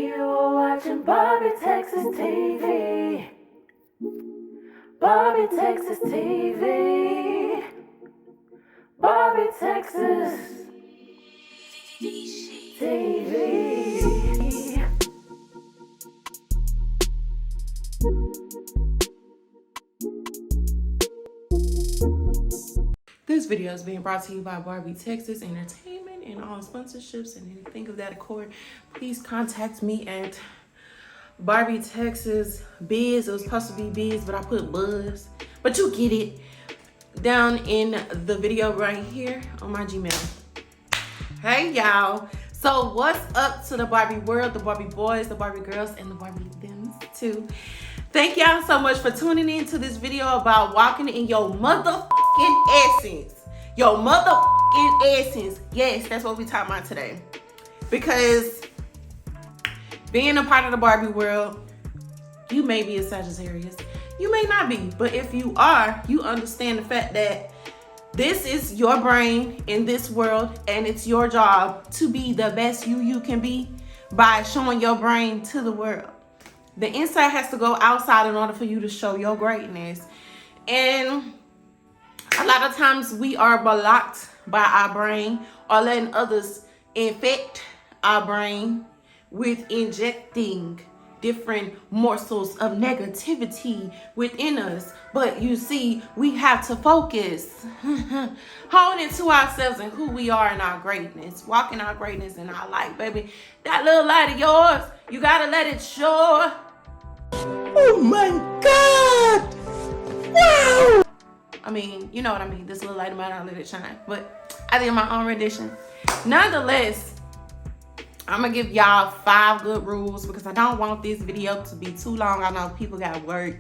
You're watching BarbieTx TV. BarbieTx TV. BarbieTx TV. This video is being brought to you by BarbieTx Entertainment, and all sponsorships and anything of that accord, please contact me at BarbieTx Biz. It was supposed to be Biz, but I put Buzz. But you get it down in the video right here on my Gmail. Hey y'all. So what's up to the Barbie world, the Barbie boys, the Barbie girls, and the Barbie thems too. Thank y'all so much for tuning in to this video about walking in your motherfucking essence. Your motherfucking essence. Yes, that's what we're talking about today. Because being a part of the Barbie world, you may be a Sagittarius. You may not be. But if you are, you understand the fact that this is your brain in this world, and it's your job to be the best you can be by showing your brain to the world. The inside has to go outside in order for you to show your greatness. And a lot of times we are blocked by our brain or letting others infect our brain with injecting different morsels of negativity within us. But you see, we have to focus, hold into ourselves and who we are in our greatness, walking our greatness in our life, baby. That little light of yours, you gotta let it show. Oh my God! Wow! I mean, you know what I mean. This little light of mine, I let it shine. But I did my own rendition. Nonetheless, I'm gonna give y'all 5 good rules because I don't want this video to be too long. I know people got work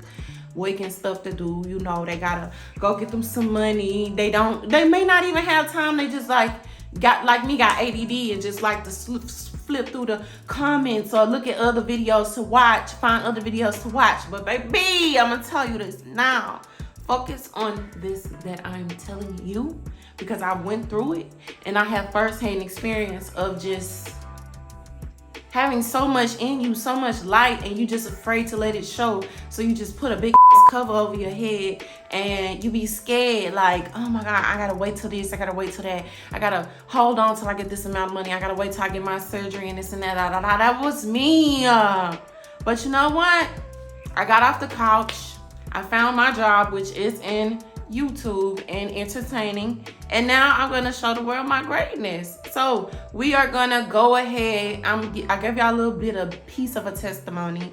and stuff to do. You know, they gotta go get them some money. They may not even have time. They just got ADD and just like to flip through the comments or look at other videos to watch, find other videos to watch. But baby, I'm gonna tell you this now. Focus on this that I'm telling you because I went through it and I have firsthand experience of just having so much in you, so much light, and you just afraid to let it show. So you just put a big cover over your head and you be scared like, oh my God, I gotta wait till this, I gotta wait till that, I gotta hold on till I get this amount of money, I gotta wait till I get my surgery and this and that. That was me. But you know what? I got off the couch. I found my job, which is in YouTube and entertaining, and now I'm gonna show the world my greatness. So we are gonna go ahead. I gave y'all a little bit of piece of a testimony.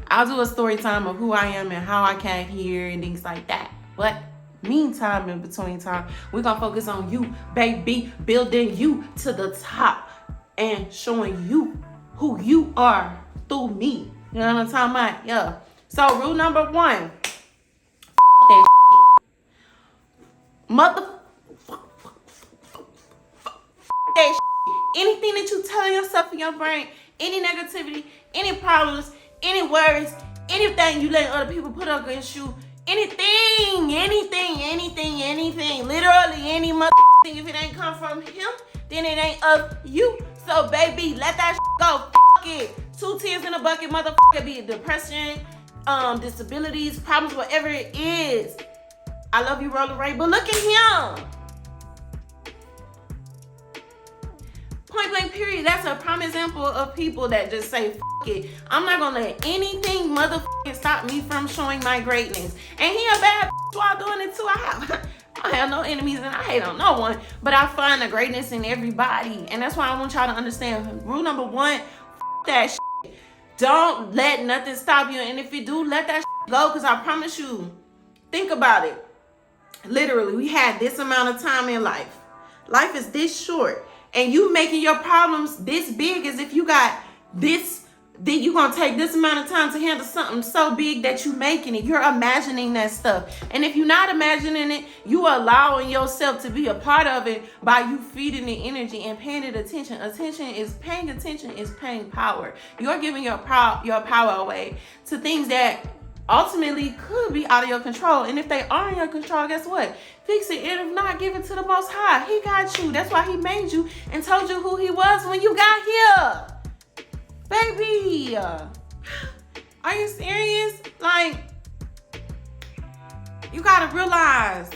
I'll do a story time of who I am and how I came here and things like that. But meantime, in between time, we're gonna focus on you, baby, building you to the top and showing you who you are through me. You know what I'm talking about? Yeah. So rule number 1. That anything that you tell yourself in your brain, any negativity, any problems, any worries, anything you let other people put up against you, anything, literally any thing, if it ain't come from him, then it ain't of you. So baby, let that go. It. 2 tears in a bucket, motherfucker, be it depression, disabilities, problems, whatever it is. I love you, Roller Ray, but look at him. Point blank period. That's a prime example of people that just say, F it. I'm not gonna let anything motherfucking stop me from showing my greatness. And he a bad while doing it too. I have no enemies and I hate on no one, but I find the greatness in everybody. And that's why I want y'all to understand. Rule number 1, that shit. Don't let nothing stop you. And if you do, let that shit go, because I promise you, think about it. Literally, we had this amount of time in life. Life is this short. And you making your problems this big as if you got this, then you're going to take this amount of time to handle something so big that you making it. You're imagining that stuff. And if you're not imagining it, you allowing yourself to be a part of it by you feeding the energy and paying it attention. Paying attention is paying power. You're giving your power away to things that ultimately could be out of your control. And if they are in your control, guess what? Fix it. And if not, give it to the Most High. He got you. That's why he made you and told you who he was when you got here. Baby, are you serious? Like, you gotta realize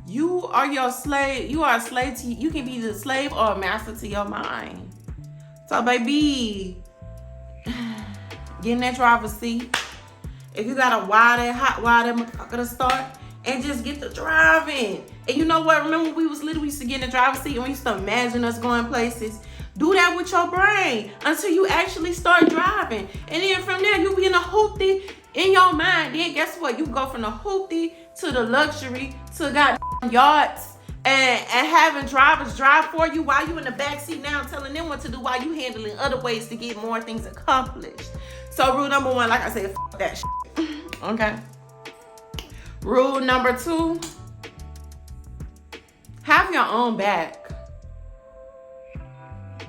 you are your slave. You are a slave to, you can be the slave or a master to your mind. So baby, get in that driver's seat. If you gotta wire that motherfucker to start, and just get to driving. And you know what? Remember when we was little, we used to get in the driver's seat and we used to imagine us going places. Do that with your brain until you actually start driving. And then from there, you'll be in a hoopty in your mind. Then guess what? You go from the hoopty to the luxury to goddamn yachts and having drivers drive for you while you in the back seat now telling them what to do while you handling other ways to get more things accomplished. So rule number 1, like I said, f that shit. Okay. Rule number 2, have your own back.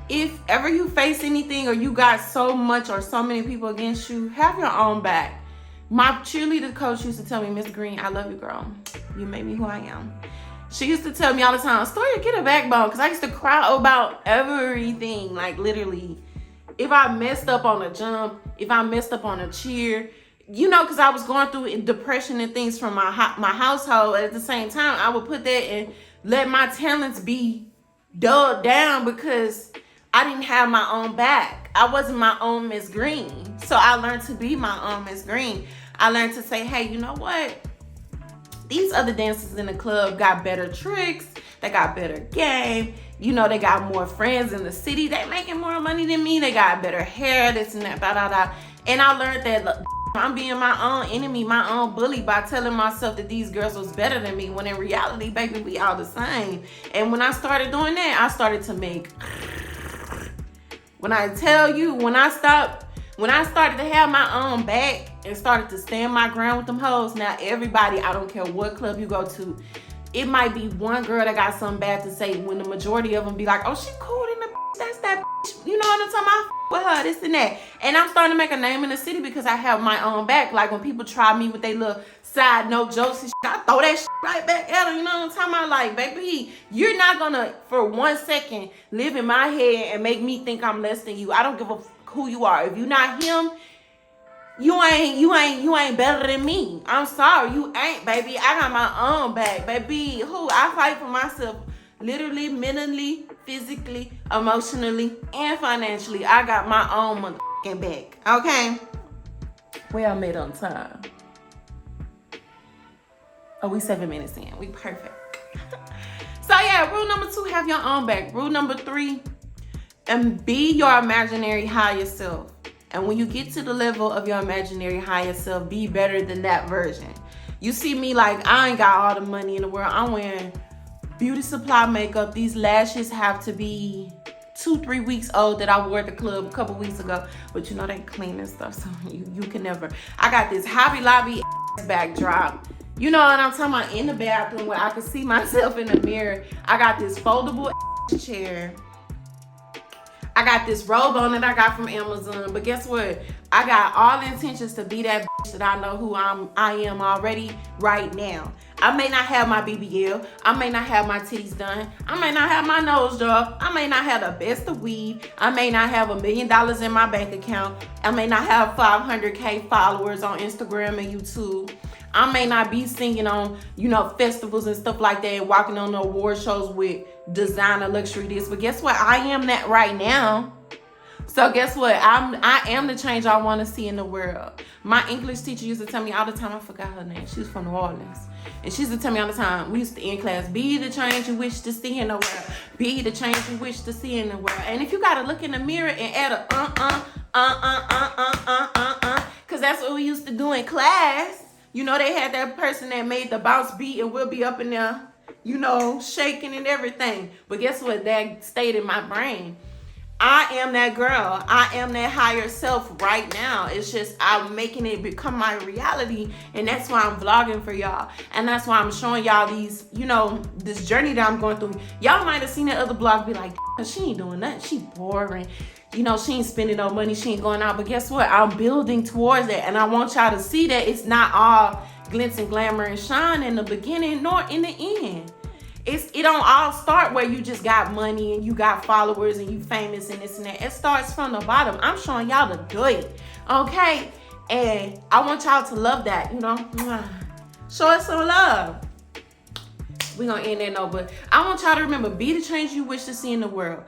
If ever you face anything or you got so much or so many people against you, have your own back. My cheerleader coach used to tell me, Miss Green, I love you, girl. You made me who I am. She used to tell me all the time, Storia, get a backbone. Because I used to cry about everything. Like literally, if I messed up on a jump, if I messed up on a cheer, you know, because I was going through depression and things from my household. At the same time, I would put that and let my talents be dulled down because I didn't have my own back. I wasn't my own Miss Green. So I learned to be my own Miss Green. I learned to say, hey, you know what? These other dancers in the club got better tricks. They got better game. You know, they got more friends in the city. They making more money than me. They got better hair, this and that, blah, blah, blah. And I learned that, look, I'm being my own enemy, my own bully by telling myself that these girls was better than me, when in reality, baby, we all the same. And when I started doing that, I started to make... When I tell you, when I started to have my own back and started to stand my ground with them hoes, now everybody, I don't care what club you go to, it might be one girl that got something bad to say when the majority of them be like, oh, she cool in the that's that bitch. You know what I'm talking about? With her, this and that. And I'm starting to make a name in the city because I have my own back. Like when people try me with their little side note jokes and shit, I throw that shit right back at them. You know what I'm talking about? Like, baby, you're not gonna for 1 second live in my head and make me think I'm less than you. I don't give a who you are. If you're not him, you ain't better than me. I'm sorry, you ain't, baby. I got my own back, baby. I fight for myself. Literally, mentally, physically, emotionally, and financially. I got my own motherfucking back. Okay? Well, I made on time. Oh, we 7 minutes in. We perfect. So yeah, rule number 2, have your own back. Rule number 3, and be your imaginary higher self. And when you get to the level of your imaginary higher self, be better than that version. You see me like, I ain't got all the money in the world. I'm wearing beauty supply makeup. These lashes have to be 2-3 weeks old that I wore at the club a couple weeks ago. But you know they clean and stuff, so you can never. I got this Hobby Lobby backdrop. You know what I'm talking about, in the bathroom where I can see myself in the mirror. I got this foldable chair. I got this robe on that I got from Amazon. But guess what? I got all the intentions to be that that I know who I am already right now. I may not have my BBL. I may not have my titties done. I may not have my nose job. I may not have the best of weed. I may not have $1 million in my bank account. I may not have 500K followers on Instagram and YouTube. I may not be singing on, festivals and stuff like that and walking on the award shows with designer luxury this. But guess what? I am that right now. So guess what? I am the change I want to see in the world. My English teacher used to tell me all the time, I forgot her name. She was from New Orleans. And she used to tell me all the time, we used to end class, be the change you wish to see in the world. Be the change you wish to see in the world. And if you got to look in the mirror and add because that's what we used to do in class. They had that person that made the bounce beat and we'll be up in there, shaking and everything. But guess what? That stayed in my brain. I am that girl. I am that higher self right now. It's just I'm making it become my reality. And that's why I'm vlogging for y'all. And that's why I'm showing y'all these, this journey that I'm going through. Y'all might have seen that other blog be like, she ain't doing nothing. She boring. She ain't spending no money. She ain't going out. But guess what? I'm building towards that. And I want y'all to see that it's not all glitz and glamour and shine in the beginning nor in the end. It don't all start where you just got money and you got followers and you famous and this and that. It starts from the bottom. I'm showing y'all the dirt, okay? And I want y'all to love that, you know? Show us some love. We gonna end there, no, but I want y'all to remember, be the change you wish to see in the world.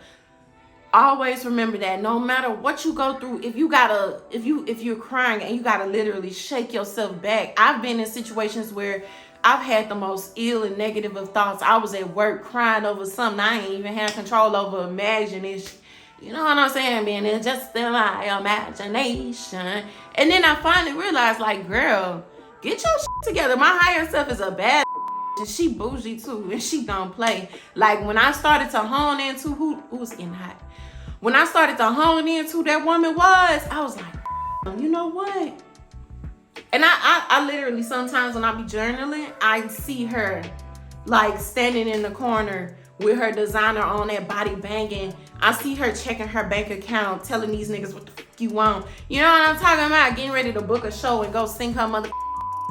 Always remember that no matter what you go through, if you're crying and you gotta literally shake yourself back. I've been in situations where I've had the most ill and negative of thoughts. I was at work crying over something I ain't even had control over, imagination. You know what I'm saying, man? It's just in my imagination. And then I finally realized, like, girl, get your shit together. My higher self is a bad and she bougie too, and she don't play. Like, when I started to hone into who's getting hot. When I started to hone into who that woman was, I was like, you know what? And I literally, sometimes when I be journaling, I see her like standing in the corner with her designer on, that body banging. I see her checking her bank account, telling these niggas what the fuck you want. You know what I'm talking about? Getting ready to book a show and go sing her mother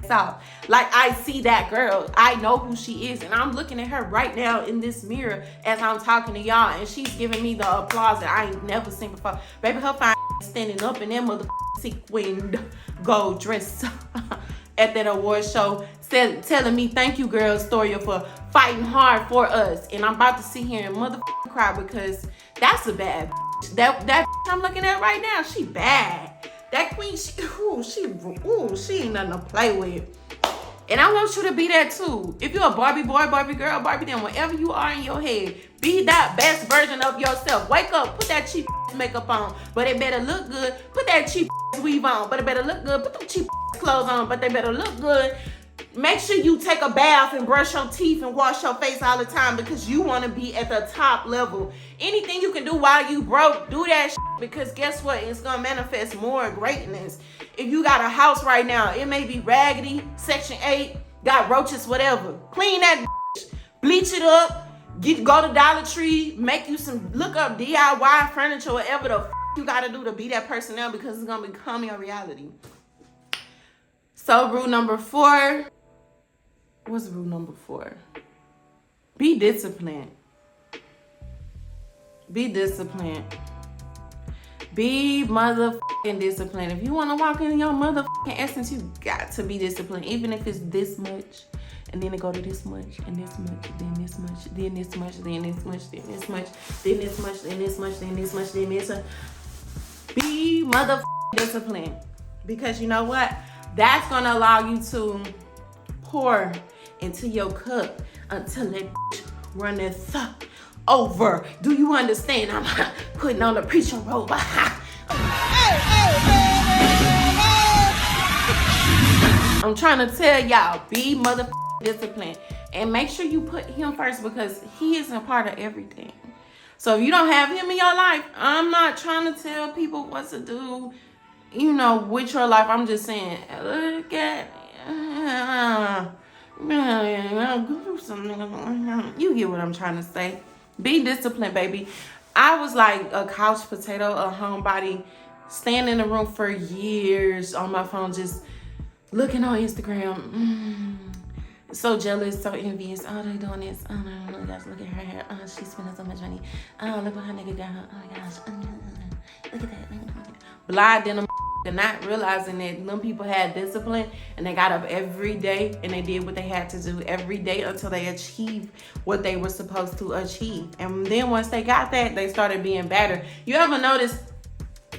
out. Like, I see that girl. I know who she is, and I'm looking at her right now in this mirror as I'm talking to y'all, and she's giving me the applause that I ain't never seen before. Baby, her fine standing up in that mother sequined gold dress at that award show, telling me thank you, girl, Storia, for fighting hard for us. And I'm about to sit here and motherfucking cry because that's a bad bitch. That I'm looking at right now, she bad. That queen, she ain't nothing to play with. And I want you to be that too. If you're a Barbie boy, Barbie girl, Barbie then, whatever you are in your head, be that best version of yourself. Wake up, put that cheap makeup on, but it better look good. Put that cheap weave on, but it better look good. Put them cheap clothes on, but they better look good. Make sure you take a bath and brush your teeth and wash your face all the time, because you want to be at the top level. Anything you can do while you broke, do that shit, because guess what? It's going to manifest more greatness. If you got a house right now, it may be raggedy, Section 8, got roaches, whatever. Clean that bitch, bleach it up, go to Dollar Tree, make you some, look up DIY furniture, whatever the you got to do to be that person now, because it's going to become your reality. So rule number 4. What's rule number 4? Be disciplined. Be disciplined. Be motherfucking disciplined. If you want to walk in your motherfucking essence, you got to be disciplined. Even if it's this much, and then it go to this much, and this much, then this much, then this much, then this much, then this much, then this much, then this much, then this much, then this much. Be motherfucking disciplined. Because you know what? That's going to allow you to pour into your cup until it runneth over. Do you understand? I'm putting on the preacher robe. I'm trying to tell y'all, be motherfucking disciplined. And make sure you put him first, because he is a part of everything. So if you don't have him in your life, I'm not trying to tell people what to do, you know, with your life. I'm just saying, look at you get what I'm trying to say. Be disciplined, baby. I was like a couch potato, a homebody, staying in the room for years on my phone, just looking on Instagram. So jealous, so envious. Oh, they doing this. Oh, no, gosh, look at her hair. Oh, she's spending so much money. Oh, look what her nigga got. Oh my gosh. Look at that. Blind in them, and not realizing that them people had discipline, and they got up every day and they did what they had to do every day until they achieved what they were supposed to achieve. And then once they got that, they started being better. You ever notice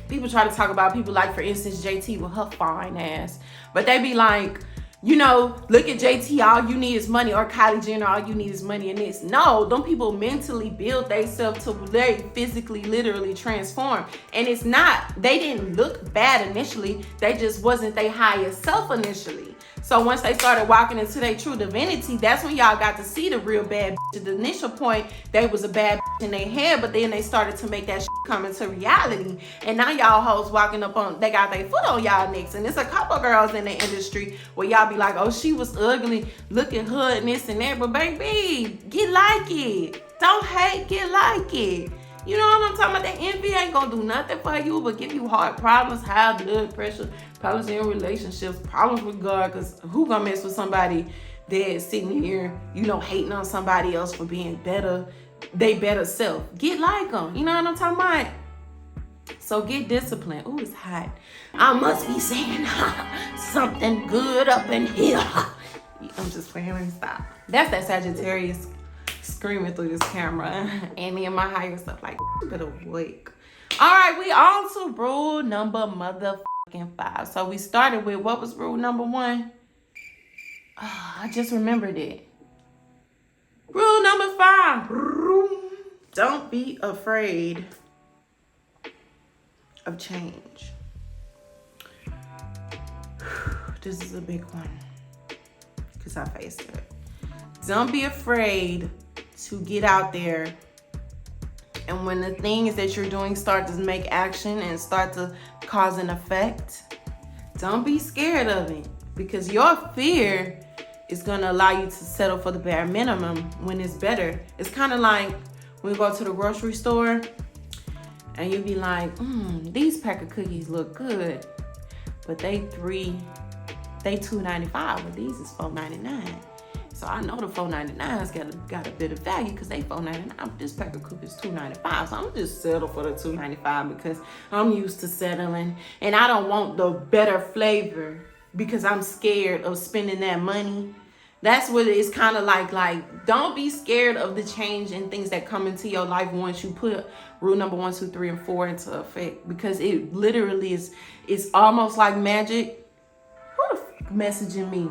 people try to talk about people like, for instance, JT with her fine ass, but they be like, you know, look at JT, all you need is money, or Kylie Jenner, all you need is money and this. No, them people mentally build themselves to they physically, literally transform. And it's not, they didn't look bad initially, they just wasn't their highest self initially. So once they started walking into their true divinity, that's when y'all got to see the real bad bitch. At the initial point, they was a bad bitch in their head, but then they started to make that shit come into reality. And now y'all hoes walking up on, they got their foot on y'all necks. And there's a couple girls in the industry where y'all be like, oh, she was ugly, look at her and this and that. But baby, get like it. Don't hate, get like it. You know what I'm talking about? That envy ain't gonna do nothing for you but give you heart problems, high blood pressure, problems in relationships, problems with God, because who gonna mess with somebody dead sitting here, you know, hating on somebody else for being better, they better self. Get like them. You know what I'm talking about? So get disciplined. Oh, it's hot. I must be saying something good up in here. I'm just playing and stop. That's that Sagittarius screaming through this camera. And me and my higher stuff like, better wake. All right, we on to rule number motherfucking 5. So we started with, what was rule number 1? Oh, I just remembered it. Rule number 5. Don't be afraid of change. This is a big one because I faced it. Don't be afraid to get out there, and when the things that you're doing start to make action and start to cause an effect, don't be scared of it, because your fear is going to allow you to settle for the bare minimum when it's better. It's kind of like when you go to the grocery store and you be like, these pack of cookies look good, but they $2.95, but these is $4.99. So I know the $4.99's got a bit of value because they $4.99. But this pack of cookies $2.95. So I'm just settle for the $2.95 because I'm used to settling, and I don't want the better flavor because I'm scared of spending that money. That's what it's kind of like, don't be scared of the change and things that come into your life once you put rule number 1, 2, 3, and 4 into effect, because it literally is, it's almost like magic. Who the f messaging me?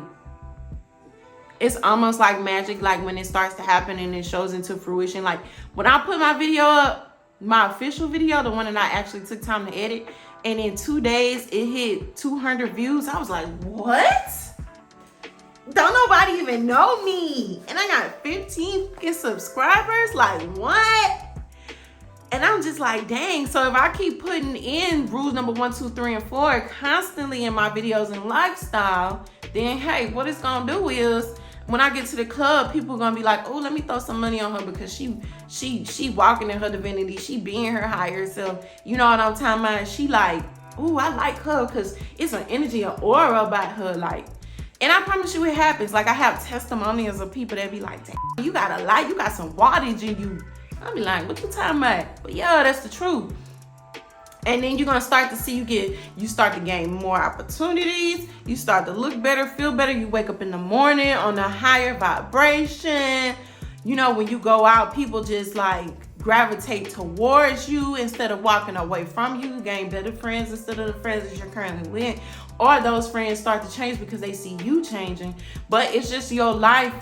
It's almost like magic, like when it starts to happen and it shows into fruition. Like when I put my video up, my official video, the one that I actually took time to edit, and in 2 days it hit 200 views. I was like, what? Don't nobody even know me. And I got 15 fucking subscribers. Like, what? And I'm just like, dang. So if I keep putting in rules number 1, 2, 3, and 4 constantly in my videos and lifestyle, then hey, what it's gonna do is when I get to the club, people are gonna be like, oh, let me throw some money on her because she walking in her divinity. She being her higher self. You know what I'm talking about? She like, oh, I like her because it's an energy, an aura about her. Like, and I promise you it happens. Like I have testimonials of people that be like, damn, you got a light, you got some wattage in you. I'll be like, what you talking about? But yeah, that's the truth. And then you're gonna start to see you start to gain more opportunities. You start to look better, feel better. You wake up in the morning on a higher vibration. You know, when you go out, people just like gravitate towards you instead of walking away from you. You gain better friends instead of the friends that you're currently with. Or those friends start to change because they see you changing. But it's just your life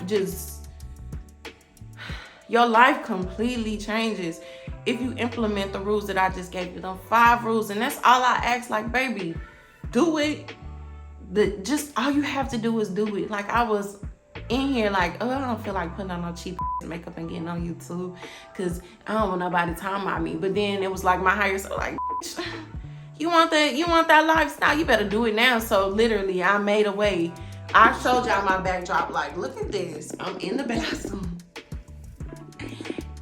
completely changes if you implement the rules that I just gave you, them 5 rules. And that's all I ask, like, baby, do it. Just all you have to do is do it. Like I was in here like, oh, I don't feel like putting on no cheap makeup and getting on YouTube because I don't want nobody talking about me. But then it was like my higher self like, you want that lifestyle, you better do it now. So literally I made a way. I showed y'all my backdrop, like, look at this. I'm in the bathroom.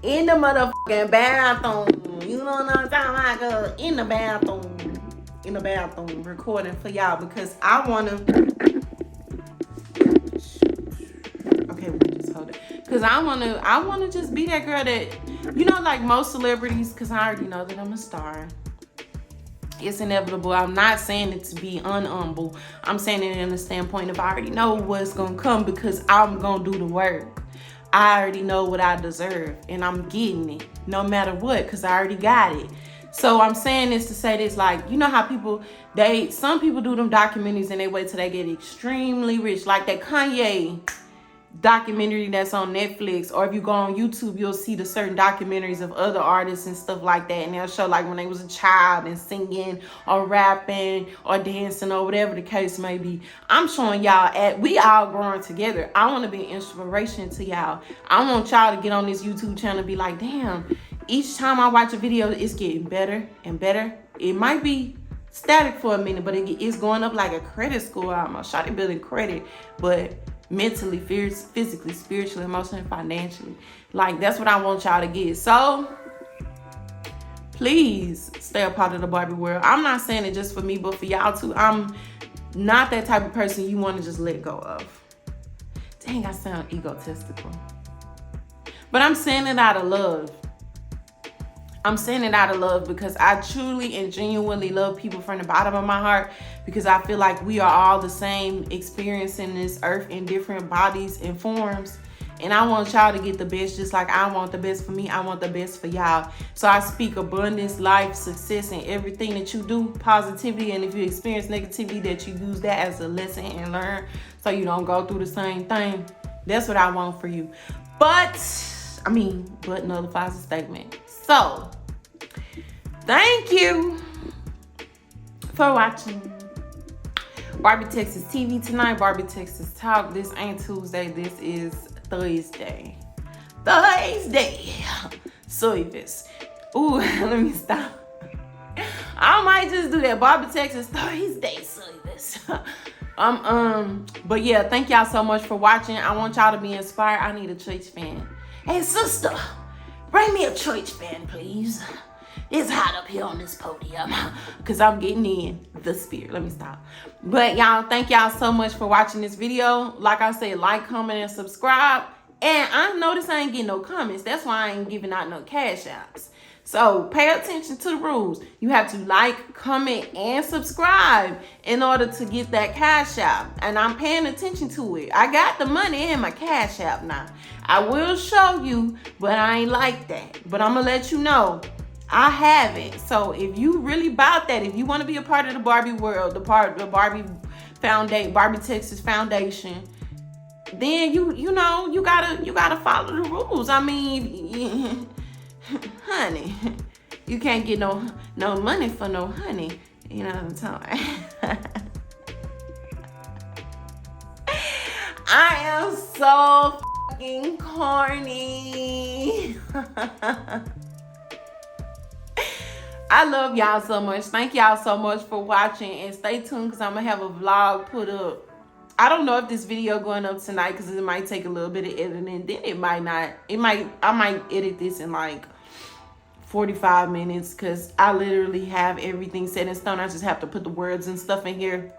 In the motherfucking bathroom. You know what I'm talking about? In the bathroom recording for y'all because I wanna because I wanna just be that girl that, you know, like most celebrities, because I already know that I'm a star. It's inevitable. I'm not saying it to be unhumble. I'm saying it in the standpoint of I already know what's gonna come because I'm gonna do the work. I already know what I deserve and I'm getting it no matter what because I already got it. So I'm saying this to say this, like, you know how some people do them documentaries and they wait till they get extremely rich, like that Kanye documentary that's on Netflix, or if you go on YouTube, you'll see the certain documentaries of other artists and stuff like that, and they'll show like when they was a child and singing or rapping or dancing or whatever the case may be. I'm showing y'all we all growing together. I want to be an inspiration to y'all. I want y'all to get on this YouTube channel and be like, damn, each time I watch a video, it's getting better and better. It might be static for a minute, but it's going up like a credit score almost. Shawty building credit, but mentally, physically, spiritually, emotionally, financially. Like, that's what I want y'all to get. So please stay a part of the Barbie world. I'm not saying it just for me, but for y'all too. I'm not that type of person you want to just let go of. Dang, I sound egotistical. But I'm saying it out of love. I'm saying it out of love because I truly and genuinely love people from the bottom of my heart, because I feel like we are all the same, experiencing this earth in different bodies and forms. And I want y'all to get the best just like I want the best for me. I want the best for y'all. So I speak abundance, life, success, and everything that you do, positivity. And if you experience negativity, that you use that as a lesson and learn so you don't go through the same thing. That's what I want for you. But nullifies the statement. So, thank you for watching Barbie Tx TV tonight. Barbie Tx Talk. This ain't Tuesday. This is Thursday. Service. Ooh, let me stop. I might just do that. Barbie Tx Thursday service. But yeah, thank y'all so much for watching. I want y'all to be inspired. I need a church fan. Hey, sister, bring me a church fan, please. It's hot up here on this podium because I'm getting in the spirit. Let me stop. But y'all, thank y'all so much for watching this video. Like I said, like, comment, and subscribe. And I notice I ain't getting no comments. That's why I ain't giving out no cash apps. So pay attention to the rules. You have to like, comment, and subscribe in order to get that cash app. And I'm paying attention to it. I got the money in my cash app now. I will show you, but I ain't like that. But I'm going to let you know I have it. So if you really about that, if you want to be a part of the Barbie World, the Barbie Foundation, Barbie Tx Foundation, then you gotta follow the rules. I mean, honey, you can't get no money for no honey. You know what I'm talking about? I am so fucking corny. I love y'all so much. Thank y'all so much for watching, and stay tuned because I'm gonna have a vlog put up. I don't know if this video going up tonight because it might take a little bit of editing. Then it might not. I might edit this in like 45 minutes because I literally have everything set in stone. I just have to put the words and stuff in here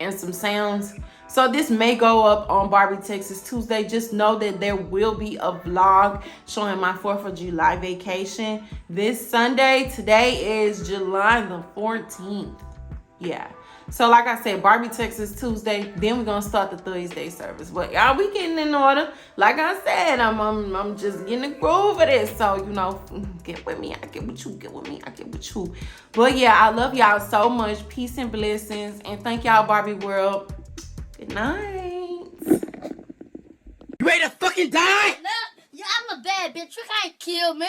and some sounds. So this may go up on Barbie Tx Tuesday. Just know that there will be a vlog showing my 4th of July vacation this Sunday. Today is July the 14th. Yeah. So like I said, Barbie Tx Tuesday. Then we're gonna start the Thursday service. But y'all, we getting in order. Like I said, I'm just getting the groove of this. So get with me. I get with you. Get with me. I get with you. But yeah, I love y'all so much. Peace and blessings. And thank y'all, Barbie World. Good night. You ready to fucking die? No, yeah, I'm a bad bitch. You can't kill me.